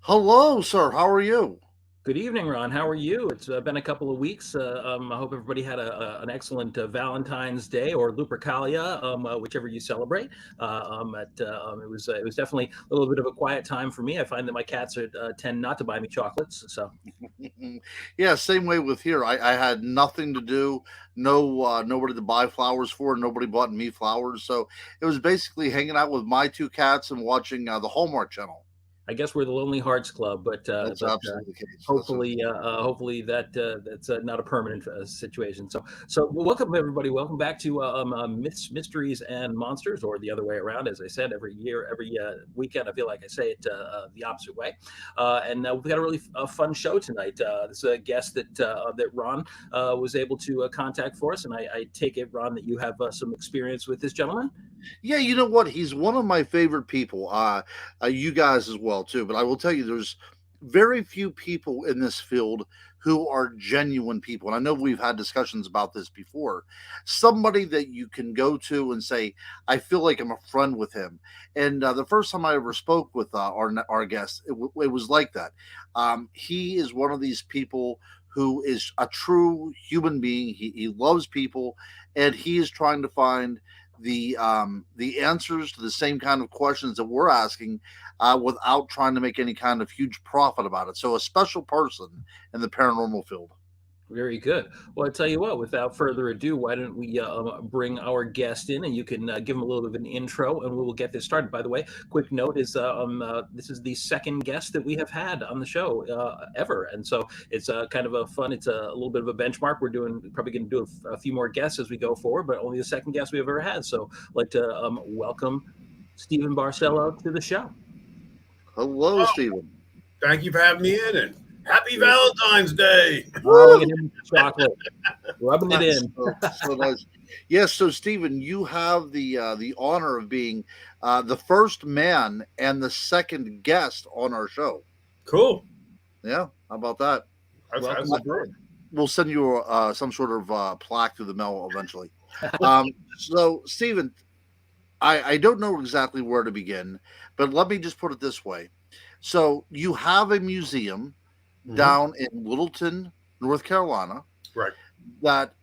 Hello, sir. How are you? Good evening, Ron. How are you? It's been a couple of weeks. I hope everybody had an excellent Valentine's Day or Lupercalia, whichever you celebrate. It was definitely a little bit of a quiet time for me. I find that my cats tend not to buy me chocolates, so Yeah, same way with here. I had nothing to do, nobody to buy flowers for. Nobody bought me flowers, so it was basically hanging out with my two cats and watching the Hallmark Channel. I guess we're the Lonely Hearts Club. But That's absolutely the case. hopefully that's not a permanent situation. So welcome everybody. Welcome back to Myths, Mysteries, and Monsters, or the other way around. As I said, every year, every weekend, I feel like I say it the opposite way. And we've got a really fun show tonight. This is a guest that Ron was able to contact for us, and I take it, Ron, that you have some experience with this gentleman. Yeah, you know what? He's one of my favorite people. You guys as well too. But I will tell you, there's very few people in this field who are genuine people. And I know we've had discussions about this before. Somebody that you can go to and say, "I feel like I'm a friend with him." And the first time I ever spoke with our guest, it was like that. He is one of these people who is a true human being. He loves people, and he is trying to find the answers to the same kind of questions that we're asking without trying to make any kind of huge profit about it. So a special person in the paranormal field. Very good. Well, I tell you what, without further ado, why don't we bring our guest in, and you can give him a little bit of an intro, and we will get this started. By the way, quick note is this is the second guest that we have had on the show ever, and so it's kind of a fun. It's a little bit of a benchmark. We're doing probably going to do a few more guests as we go forward, but only the second guest we've ever had. So I'd like to welcome Stephen Barcelo to the show. Hello, Oh, Stephen. thank you for having me in, and happy Valentine's Day. Oh, look Woo! at him with the chocolate, rubbing it That's in. so nice. Yes, so Stephen, you have the honor of being the first man and the second guest on our show. Cool. Yeah, how about that? That's Welcome a aboard. We'll send you some sort of plaque through the mail eventually. So, Stephen, I don't know exactly where to begin, but let me just put it this way. So, you have a museum hmm down in Littleton, North Carolina, Right. that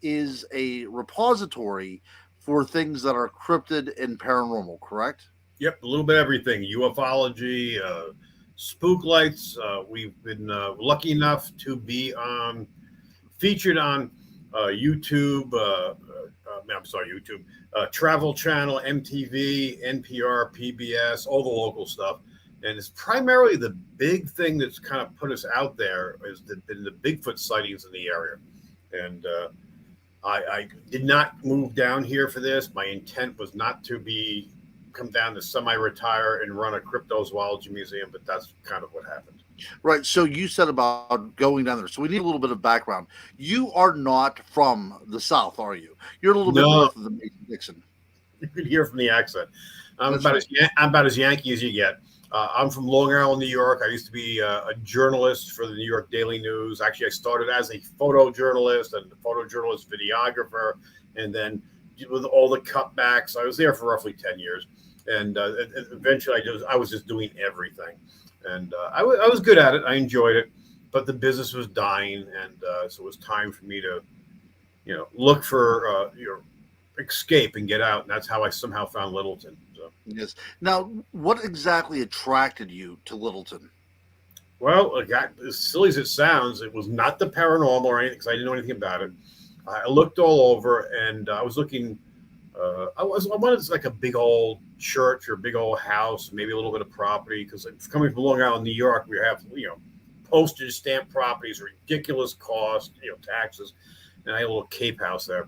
is a repository for things that are cryptid and paranormal, correct? Yep. A little bit of everything. UFOlogy, spook lights. We've been lucky enough to be featured on YouTube. I'm sorry, YouTube, Travel Channel, MTV, NPR, PBS, all the local stuff. And it's primarily the big thing that's kind of put us out there has been the Bigfoot sightings in the area. And I did not move down here for this. My intent was not to be come down to semi-retire and run a cryptozoology museum, but that's kind of what happened. Right. So, you said about going down there. So, we need a little bit of background. You are not from the South, are you? You're a little bit No, north of the Mason Dixon. you could hear from the accent. That's right. I'm about as Yankee as you get. I'm from Long Island, New York. I used to be a journalist for the New York Daily News. Actually, I started as a photojournalist and a photojournalist videographer, and then with all the cutbacks, I was there for roughly 10 years, and eventually I was just doing everything, and I was good at it. I enjoyed it, but the business was dying, and so it was time for me to look for escape and get out, and that's how I somehow found Littleton. So. Yes. Now, what exactly attracted you to Littleton? Well, as silly as it sounds, it was not the paranormal or anything because I didn't know anything about it. I looked all over, and I was looking. I wanted like a big old church or a big old house, maybe a little bit of property because coming from Long Island, New York, we have postage stamp properties, ridiculous cost, taxes, and I had a little Cape house there.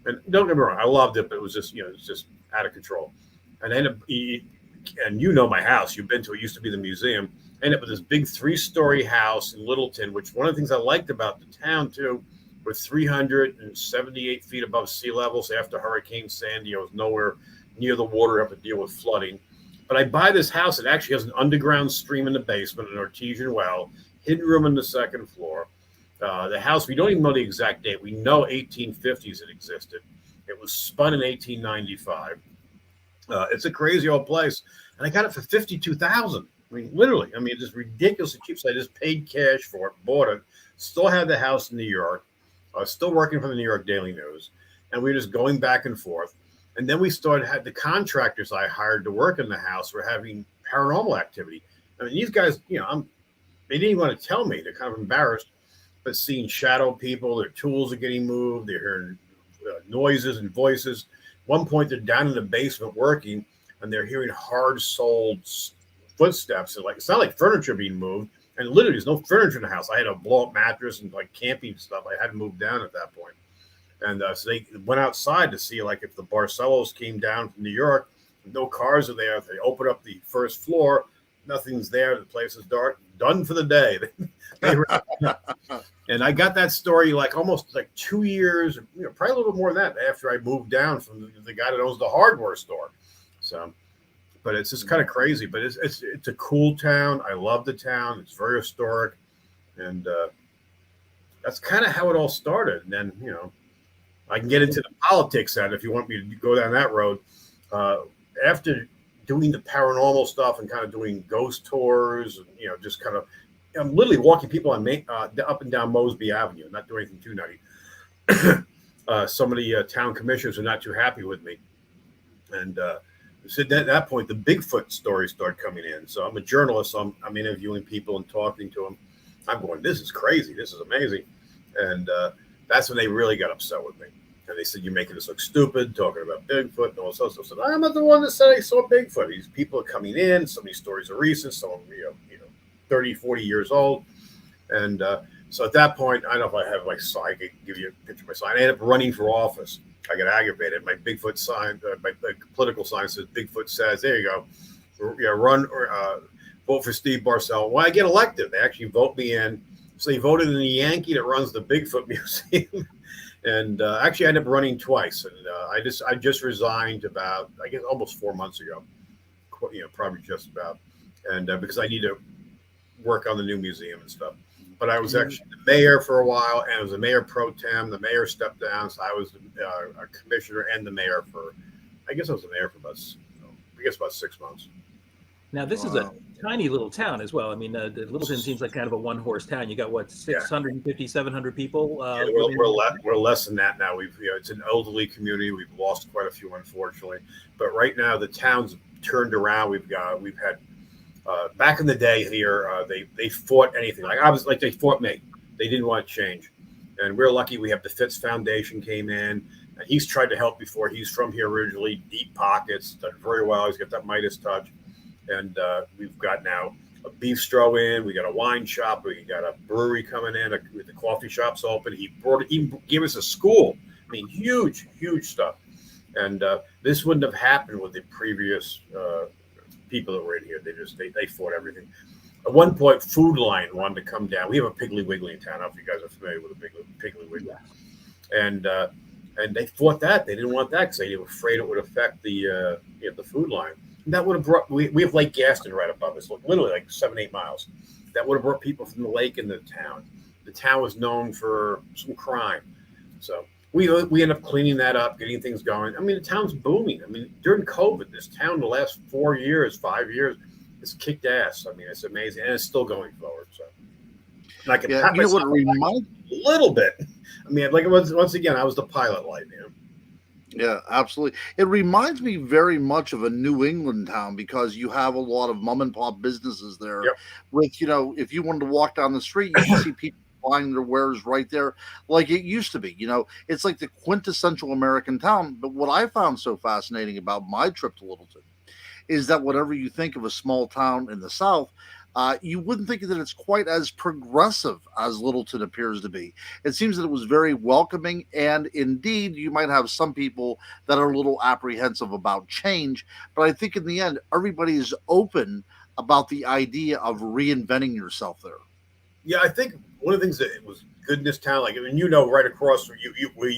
And don't get me wrong, I loved it, but it was just it was just out of control. And I ended up, and my house, you've been to it, used to be the museum. I ended up with this big 3-story house in Littleton, which one of the things I liked about the town too, we're 378 feet above sea level. So after Hurricane Sandy, I was nowhere near the water, have to deal with flooding. But I buy this house. It actually has an underground stream in the basement, an artesian well, hidden room on the second floor. The house, we don't even know the exact date. We know 1850s it existed. It was spun in 1895. It's a crazy old place, and I got it for 52,000. I mean, literally. I mean, it's just ridiculously cheap. So I just paid cash for it, bought it, still had the house in New York. I was still working for the New York Daily News, and we were just going back and forth. And then we started had the contractors I hired to work in the house were having paranormal activity. I mean, these guys, they didn't even want to tell me. They're kind of embarrassed, but seeing shadow people, their tools are getting moved, they're hearing noises and voices. At one point, they're down in the basement working, and they're hearing hard-soled footsteps. And like it's not like furniture being moved. And literally, there's no furniture in the house. I had a blow-up mattress and like camping stuff. I had to move down at that point. And so they went outside to see like if the Barcelos came down from New York. No cars are there. They open up the first floor. Nothing's there. The place is dark. Done for the day. And I got that story like almost like 2 years, probably a little bit more than that after I moved down from the guy that owns the hardware store. So, but it's just kind of crazy. But it's a cool town. I love the town. It's very historic, and that's kind of how it all started. And then I can get into the politics of it if you want me to go down that road. After doing the paranormal stuff and kind of doing ghost tours, and, just kind of, I'm literally walking people on up and down Mosby Avenue, not doing anything too nutty. Some of the town commissioners are not too happy with me. And so at that point, the Bigfoot stories start coming in. So I'm a journalist. So I'm interviewing people and talking to them. I'm going, this is crazy. This is amazing. And that's when they really got upset with me. And they said, you're making us look stupid, talking about Bigfoot and all this other stuff. I said, I'm not the one that said I saw Bigfoot. These people are coming in. Some of these stories are recent. Some of them, 30, 40 years old. And so at that point, I don't know if I have my sign. I can give you a picture of my sign. I ended up running for office. I got aggravated. My Bigfoot sign, my political sign says, Bigfoot says, there you go. Run or vote for Steve Barcelo. Well, I get elected. They actually vote me in. So they voted in the Yankee that runs the Bigfoot Museum. And actually, I ended up running twice. And I just resigned about, I guess, almost 4 months ago. Probably just about. And because I need to work on the new museum and stuff. But I was actually the mayor for a while, and I was the mayor pro tem. The mayor stepped down, so I was a commissioner and the mayor for, I guess I was the mayor for about 6 months. Now, this is a tiny little town as well. I mean, Littleton seems like kind of a one-horse town. You got, what, 650, 700 people? We're less than that now. It's an elderly community. We've lost quite a few, unfortunately. But right now, the town's turned around. We've had back in the day here, they fought anything. They fought me. They didn't want to change. And we're lucky we have the Fitz Foundation came in. And he's tried to help before. He's from here originally, deep pockets, done very well. He's got that Midas touch. And we've got now a bistro in. We got a wine shop. We got a brewery coming in. The coffee shop's open. He gave us a school. I mean, huge, huge stuff. And this wouldn't have happened with the previous people that were in here. They fought everything. At one point, Food Lion wanted to come down. We have a Piggly Wiggly in town. I don't know if you guys are familiar with a Piggly Wiggly. Yeah. And they fought that. They didn't want that because they were afraid it would affect the Food Lion. And that would have brought. We have Lake Gaston right above us, literally like 7-8 miles. That would have brought people from the lake into the town. The town was known for some crime, so we end up cleaning that up, getting things going. I mean, the town's booming. I mean, during COVID, this town the last 5 years, it's kicked ass. I mean, it's amazing, and it's still going forward. So, and I can pat myself on the back a little bit. I mean, like once again, I was the pilot light, man. Yeah, absolutely. It reminds me very much of a New England town because you have a lot of mom and pop businesses there. Yep. With, if you wanted to walk down the street, you can see people buying their wares right there like it used to be. It's like the quintessential American town. But what I found so fascinating about my trip to Littleton is that whatever you think of a small town in the South, you wouldn't think that it's quite as progressive as Littleton appears to be. It seems that it was very welcoming, and indeed, you might have some people that are a little apprehensive about change, but I think in the end, everybody is open about the idea of reinventing yourself there. Yeah, I think one of the things that was good in this town, right across from where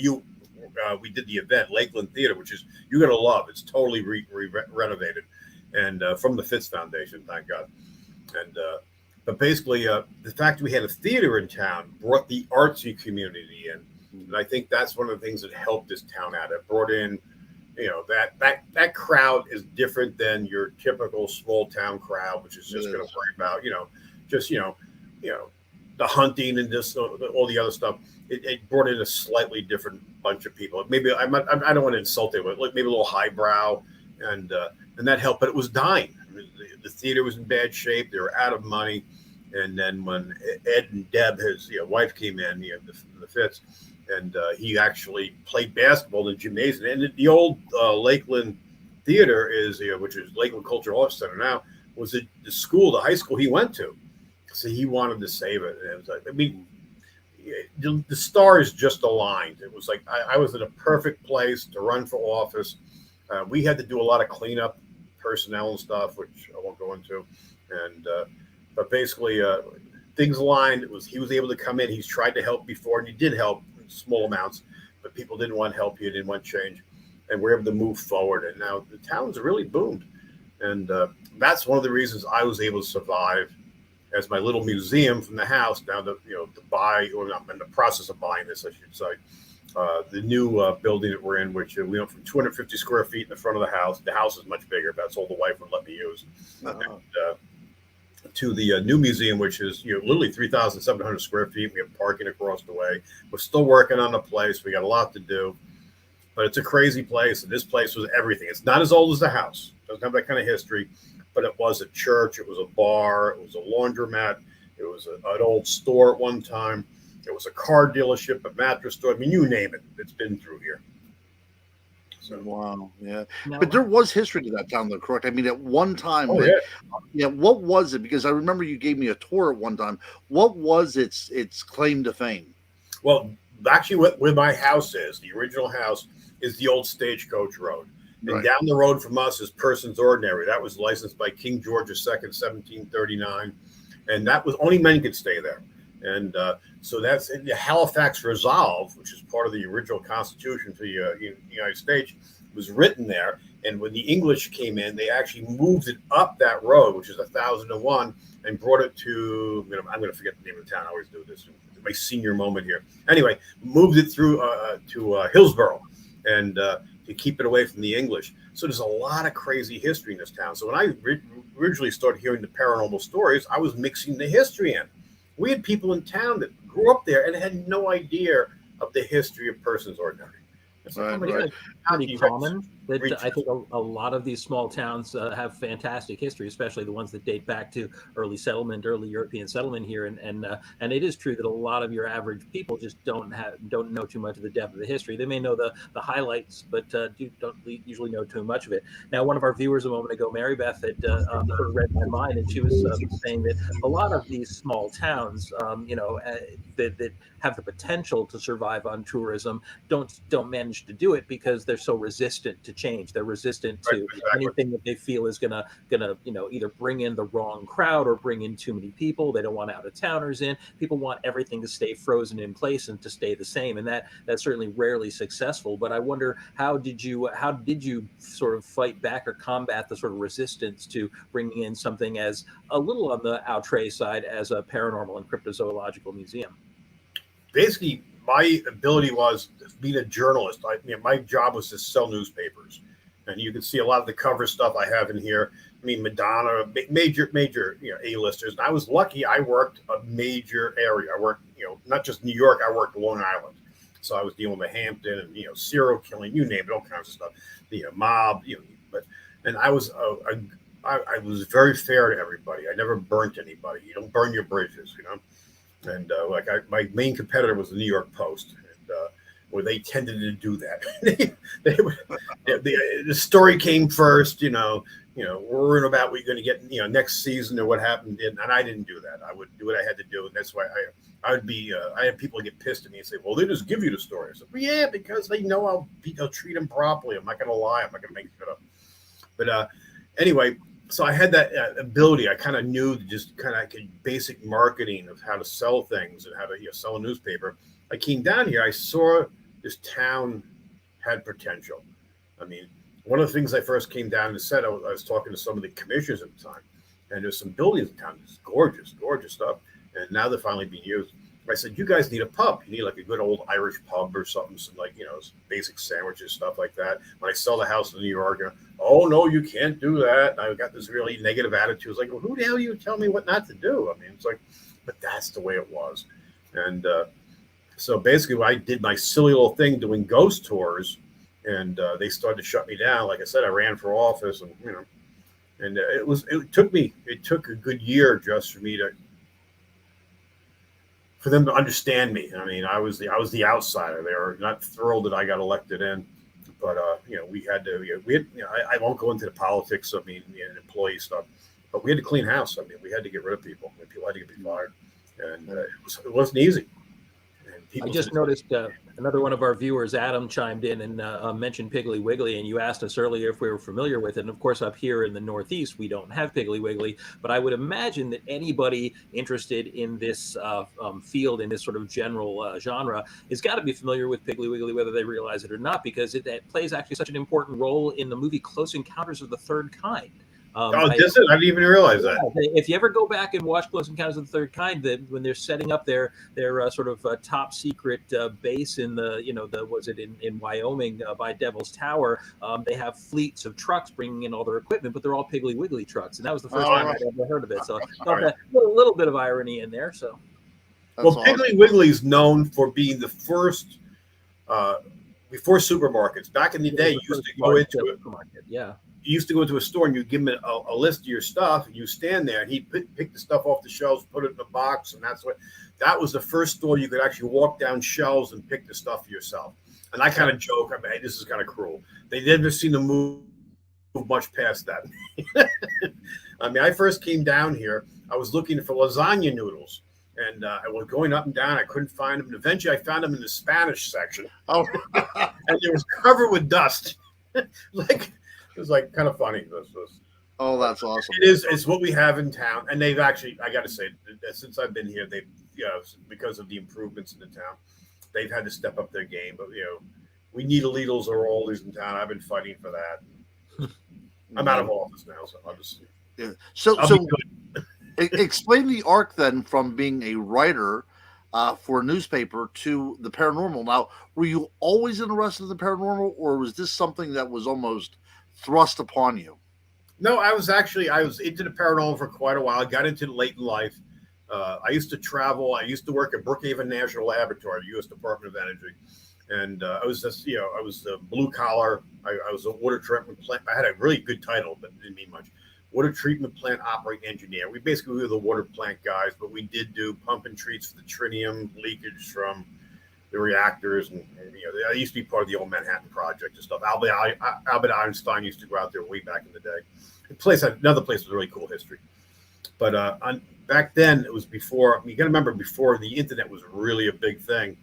we did the event, Lakeland Theater, which is you're going to love. It's totally renovated, and from the Fitz Foundation, thank God. And but basically, the fact that we had a theater in town brought the artsy community in, and I think that's one of the things that helped this town out. It brought in, that crowd is different than your typical small town crowd, which is It just going to is. worry about just you know the hunting and just all the other stuff. It brought in a slightly different bunch of people. Maybe I don't want to insult it, but like maybe a little highbrow, and and that helped. But it was dying. I mean, the theater was in bad shape. They were out of money. And then when Ed and Deb, his wife, came in, the Fitz, and he actually played basketball in the gymnasium. And the old Lakeland Theater is, which is Lakeland Cultural Arts Center now, was the school, the high school he went to. So he wanted to save it. And it was like, I mean, the stars just aligned. It was like I was in a perfect place to run for office. We had to do a lot of cleanup, personnel and stuff, which I won't go into. And but basically, things aligned. He was able to come in. He's tried to help before, and he did help in small amounts, but people didn't want help. He didn't want change, and we're able to move forward. And now the town's really boomed, and that's one of the reasons I was able to survive as my little museum from the house. Now to buy, or I'm in the process of buying this, I should say. The new building that we're in, which we went from 250 square feet in the front of the house. The house is much bigger. That's all the wife would let me use. And, to the new museum, which is literally 3,700 square feet. We have parking across the way. We're still working on the place. We got a lot to do, but it's a crazy place. And this place was everything. It's not as old as the house. It doesn't have that kind of history, but it was a church. It was a bar. It was a laundromat. It was an old store at one time. It was a car dealership, a mattress store. I mean, you name it. It's been through here. So, wow, yeah. Now, But there was history to that town, though, correct? I mean, at one time, what was it? Because I remember you gave me a tour at one time. What was its claim to fame? Well, actually, where my house is, the original house, is the old Stagecoach Road. And Right. down the road from us is Persons Ordinary. That was licensed by King George II, 1739. And that was only men could stay there. And so that's in the Halifax Resolve, which is part of the original Constitution for the United States, was written there. And when the English came in, they actually moved it up that road, which is 1001, and brought it to, I'm going to forget the name of the town. I always do this. My senior moment here. Anyway, moved it through to Hillsborough and to keep it away from the English. So there's a lot of crazy history in this town. So when I originally started hearing the paranormal stories, I was mixing the history in. We had people in town that grew up there and had no idea of the history of Persons Ordinary. It's like, Right. pretty common that I think a lot of these small towns have fantastic history, especially the ones that date back to early European settlement here, and it is true that a lot of your average people just don't know too much of the depth of the history. They may know the highlights, but don't usually know too much of it. Now, one of our viewers a moment ago, Mary Beth, had sort of read my mind, and she was saying that a lot of these small towns, that have the potential to survive on tourism, don't manage to do it because they're so resistant to change. They're resistant to anything that they feel is gonna either bring in the wrong crowd or bring in too many people. They don't want out of towners in. People want everything to stay frozen in place and to stay the same, and that's certainly rarely successful. But I wonder, how did you sort of fight back or combat the sort of resistance to bringing in something as a little on the outre side as a paranormal and cryptozoological museum? Basically, my ability was being a journalist. My job was to sell newspapers, and you can see a lot of the cover stuff I have in here. I mean, Madonna, major A-listers. And I was lucky. I worked a major area. I worked, not just New York. I worked Long Island, so I was dealing with Hampton and serial killing, you name it, all kinds of stuff. The mob, and I was I was very fair to everybody. I never burnt anybody. You don't burn your bridges, And my main competitor was the New York Post, and where they tended to do that. The story came first, worrying about what you're going to get, next season or what happened, and I didn't do that. I would do what I had to do, and that's why I would be. I had people get pissed at me and say, "Well, they just give you the story." I said, "Well, yeah, because they know I'll treat them properly. I'm not going to lie. I'm not going to make shit up." But anyway. So I had that ability. I kind of knew basic marketing of how to sell things and how to sell a newspaper. I came down here. I saw this town had potential. I mean, one of the things I first came down and said, I was talking to some of the commissioners at the time, and there's some buildings in town. It's gorgeous, gorgeous stuff. And now they're finally being used. I said, you guys need a pub. You need like a good old Irish pub or something, some like, some basic sandwiches, stuff like that. When I sell the house in New York, oh, no, you can't do that. And I got this really negative attitude. It was like, well, who the hell you tell me what not to do? I mean, it's like, but that's the way it was. And so basically I did my silly little thing doing ghost tours, and they started to shut me down. Like I said, I ran for office, and, and it took a good year just for them to understand me. I mean, I was the outsider. They were not thrilled that I got elected in, but we had, I won't go into the politics of employee stuff, but we had to clean house. I mean, we had to get rid of people. People had to get fired, and it wasn't easy. I just noticed another one of our viewers, Adam, chimed in and mentioned Piggly Wiggly, and you asked us earlier if we were familiar with it. And of course, up here in the Northeast, we don't have Piggly Wiggly, but I would imagine that anybody interested in this field, in this sort of general genre, has got to be familiar with Piggly Wiggly, whether they realize it or not, because it plays actually such an important role in the movie Close Encounters of the Third Kind. I didn't even realize that. If you ever go back and watch Close Encounters of the Third Kind, when they're setting up their sort of top secret base in in Wyoming by Devil's Tower, they have fleets of trucks bringing in all their equipment, but they're all Piggly Wiggly trucks, and that was the first time I'd ever heard of it. So I thought that a little bit of irony in there. So, Piggly Wiggly's known for being the first. Before supermarkets, back in the day, you used to go into it. Yeah. You used to go into a store and you give him a list of your stuff, and you stand there, and he'd pick the stuff off the shelves, put it in a box, and that was the first store you could actually walk down shelves and pick the stuff for yourself. And I kind of joke, I mean, hey, this is kind of cruel. They never seem to move much past that. I mean, I first came down here, I was looking for lasagna noodles. And I was going up and down. I couldn't find them. And eventually I found them in the Spanish section. Oh, and it was covered with dust. It was like kind of funny. Oh, that's awesome. It's what we have in town. And they've actually, I got to say, since I've been here, because of the improvements in the town, they've had to step up their game. But, we need Lidls or Aldi's in town. I've been fighting for that. I'm out of office now, so I'll just. Yeah. So explain the arc then from being a writer for a newspaper to the paranormal. Now, were you always interested in the paranormal, or was this something that was almost thrust upon you? No, I was into the paranormal for quite a while. I got into it late in life. I used to travel. I used to work at Brookhaven National Laboratory, the U.S. Department of Energy. And I was the blue collar. I was a water treatment plant. I had a really good title, but it didn't mean much. Water treatment plant operating engineer. We were the water plant guys, but we did do pump and treats for the tritium leakage from the reactors, and I used to be part of the old Manhattan Project and stuff. Albert Einstein used to go out there way back in the day. Another place with really cool history. But back then, it was before. You got to remember, before the internet was really a big thing.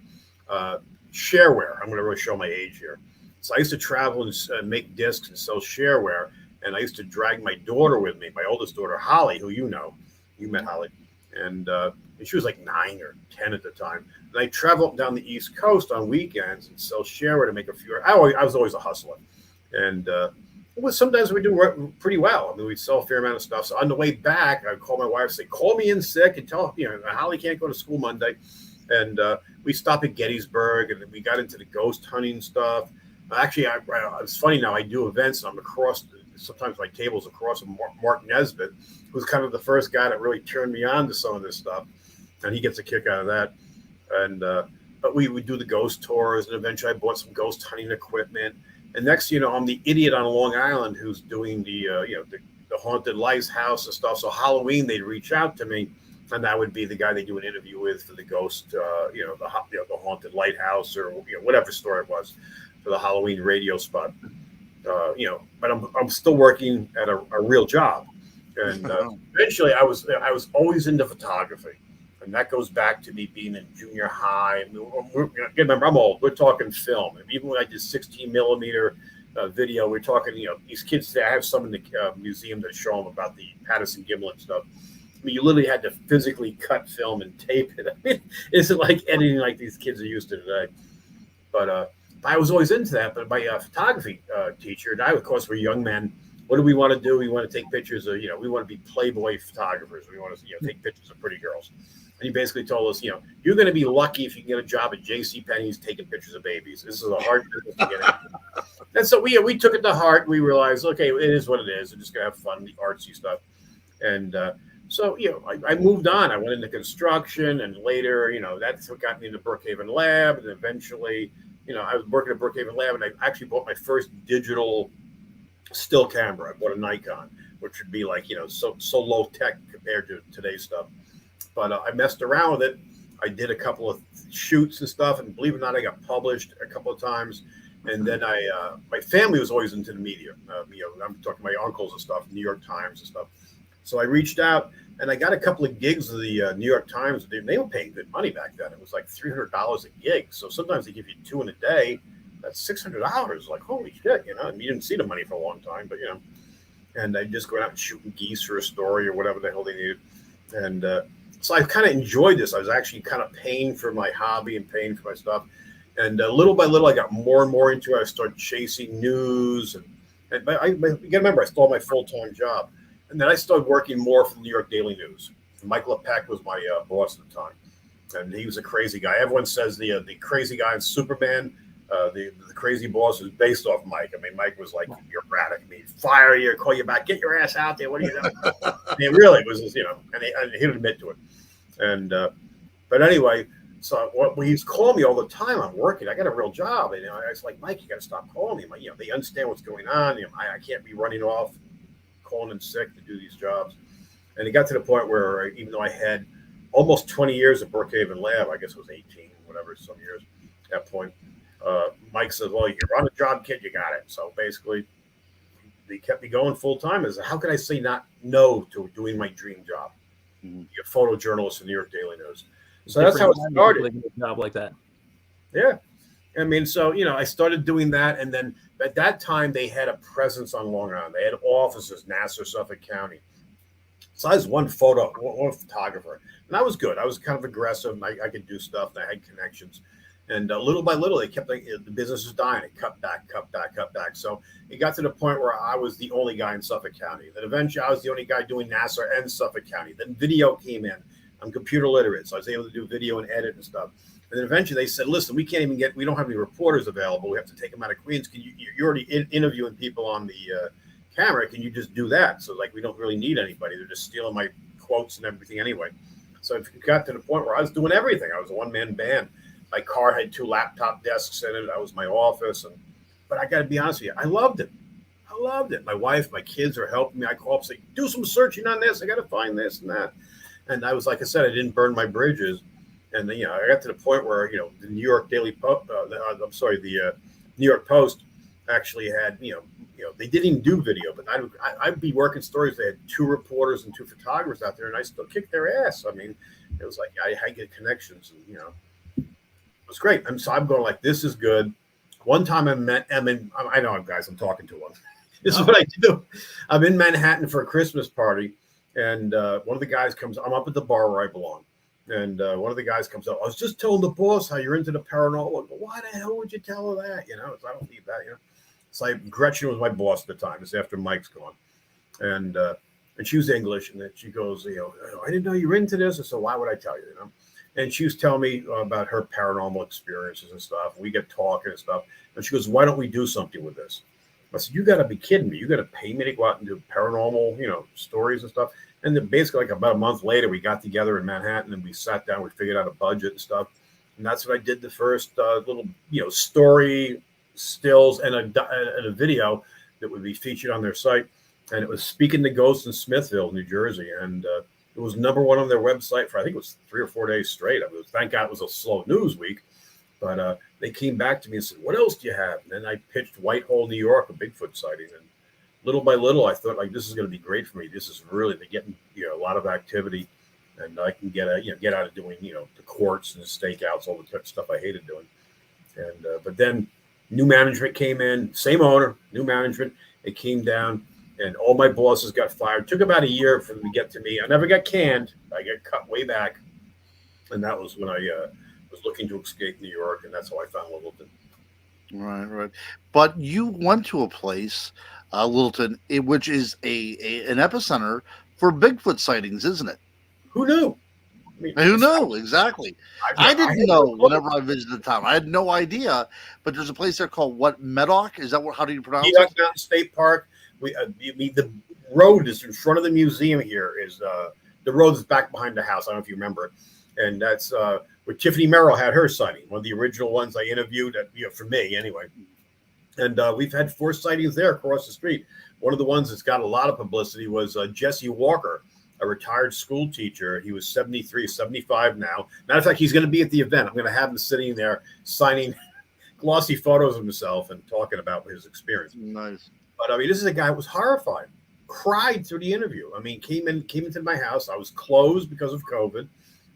Shareware. I'm going to really show my age here. So I used to travel and make discs and sell shareware. And I used to drag my daughter with me, my oldest daughter, Holly, who you met Holly. And she was like 9 or 10 at the time. And I traveled down the East Coast on weekends and sell shareware to make a few. I was always a hustler. And sometimes we do pretty well. I mean, we'd sell a fair amount of stuff. So on the way back, I'd call my wife, say, call me in sick and tell, Holly can't go to school Monday. And we stopped at Gettysburg, and we got into the ghost hunting stuff. Actually, it's funny now. I do events, and I'm sometimes my table's across from Mark Nesbitt, who's kind of the first guy that really turned me on to some of this stuff, and he gets a kick out of that. And but we would do the ghost tours, and eventually I bought some ghost hunting equipment. And next, I'm the idiot on Long Island who's doing the haunted lighthouse and stuff. So Halloween, they'd reach out to me, and I would be the guy they do an interview with for the ghost, the haunted lighthouse or whatever story it was for the Halloween radio spot. But I'm still working at a real job, and eventually I was always into photography, and that goes back to me being in junior high. I mean, remember, I'm old. We're talking film, and even when I did 16 millimeter video, we're talking. These kids today. I have some in the museum that show them about the Patterson gimbal and stuff. I mean, you literally had to physically cut film and tape it. I mean, it isn't like editing like these kids are used to today, but. I was always into that, but my photography teacher and I, of course, were young men, what do we want to do? We want to take pictures of, we want to be Playboy photographers. We want to, take pictures of pretty girls. And he basically told us, you're going to be lucky if you can get a job at J.C. Penney's taking pictures of babies. This is a hard business to get into. And so we took it to heart. We realized, okay, it is what it is. We're just going to have fun, the artsy stuff. And so, I moved on. I went into construction, and later, that's what got me into Brookhaven Lab. And eventually, I was working at Brookhaven Lab, and I actually bought my first digital still camera. I bought a Nikon, which would be like, so low tech compared to today's stuff. But I messed around with it. I did a couple of shoots and stuff, and believe it or not, I got published a couple of times. And then my family was always into the media. I'm talking my uncles and stuff, New York Times and stuff. So I reached out, and I got a couple of gigs of the New York Times. They were paying good money back then. It was like $300 a gig. So sometimes they give you 2 in a day. That's $600. Like, holy shit, And you didn't see the money for a long time, but and I just go out and shooting geese for a story or whatever the hell they needed. And so I kind of enjoyed this. I was actually kind of paying for my hobby and paying for my stuff. And little by little, I got more and more into it. I started chasing news. And you got to remember, I still had my full-time job. And then I started working more for the New York Daily News. Michael LePeck was my boss at the time. And he was a crazy guy. Everyone says the crazy guy in Superman, the crazy boss is based off Mike. I mean, Mike was like, you're erratic. I mean, fire you, call you back, get your ass out there. What are you doing? I mean, really, it was just, and he didn't admit to it. And, but anyway, so when he's calling me all the time, I'm working. I got a real job. And I was like, Mike, you got to stop calling me. They understand what's going on. I can't be running off, calling in sick to do these jobs. And it got to the point where even though I had almost 20 years at Brookhaven Lab, I guess it was 18, whatever, some years at that point, Mike says, well, you're on a job, kid, you got it. So basically, they kept me going full time. How could I say no to doing my dream job? Be a photojournalist in New York Daily News. So that's how it started. A job like that. Yeah. I mean, so, I started doing that. And then at that time, they had a presence on Long Island. They had offices, Nassau, Suffolk County. So I was one photographer. And I was good. I was kind of aggressive. I could do stuff. And I had connections. And little by little, they kept the business was dying. It cut back. So it got to the point where I was the only guy in Suffolk County. Then eventually, I was the only guy doing Nassau and Suffolk County. Then video came in. I'm computer literate, so I was able to do video and edit and stuff. And then eventually, they said, "Listen, we don't have any reporters available. We have to take them out of Queens. You're already interviewing people on the camera. Can you just do that?" So we don't really need anybody. They're just stealing my quotes and everything anyway. So it got to the point where I was doing everything. I was a one-man band. My car had 2 laptop desks in it. That was my office. But I got to be honest with you, I loved it. My wife, my kids are helping me. I call up and say, do some searching on this. I got to find this and that. And I was, like I said, I didn't burn my bridges. And then, I got to the point where, the New York Daily Post, the New York Post actually had, they didn't even do video, but I'd be working stories. They had 2 reporters and 2 photographers out there, and I still kicked their ass. I mean, it was like I get connections, and, it was great. So I'm going like, this is good. One time I know, guys, I'm talking to one. This is what I do. I'm in Manhattan for a Christmas party, and one of the guys comes. I'm up at the bar where I belong, and one of the guys comes up. I was just telling the boss how you're into the paranormal. Why the hell would you tell her that? I don't need that. It's like Gretchen was my boss at the time. It's after Mike's gone, and she was English, and then she goes, I didn't know you were into this. I said, why would I tell you? And she was telling me about her paranormal experiences and stuff. We get talking and stuff. And she goes, why don't we do something with this? I said, you got to be kidding me. You got to pay me to go out and do paranormal, stories and stuff. And then basically, like about a month later, we got together in Manhattan and we sat down. We figured out a budget and stuff. And that's what I did the first little, story stills and a video that would be featured on their site. And it was Speaking to Ghosts in Smithville, New Jersey. And it was #1 on their website for, I think it was 3 or 4 days straight. Thank God it was a slow news week. But they came back to me and said, what else do you have? And then I pitched Whitehall, New York, a Bigfoot sighting. And little by little, I thought, this is going to be great for me. This is really getting, a lot of activity. And I can get out of doing, the courts and the stakeouts, all the stuff I hated doing. And but then new management came in, same owner, new management. It came down. And all my bosses got fired. It took about a year for them to get to me. I never got canned. I got cut way back. And that was when I was looking to escape New York. And that's how I found Littleton. Right, right. But you went to a place, Littleton, which is an epicenter for Bigfoot sightings, isn't it? Who knew? I mean, Who knew? Exactly. I I didn't had no know clue. whenever I visited the town. I had no idea. But there's a place there called what, Medoc? Is that what? How do you pronounce Medoc it? Mountain State Park. The road is in front of the museum here. Is the road is back behind the house. I don't know if you remember it, and that's where Tiffany Merrill had her sighting. One of the original ones I interviewed, for me anyway. And we've had 4 sightings there across the street. One of the ones that's got a lot of publicity was Jesse Walker, a retired school teacher. He was 73, 75 now. Matter of fact, he's going to be at the event. I'm going to have him sitting there signing glossy photos of himself and talking about his experience. Nice. But I mean, this is a guy who was horrified, cried through the interview. I mean, came into my house. I was closed because of COVID.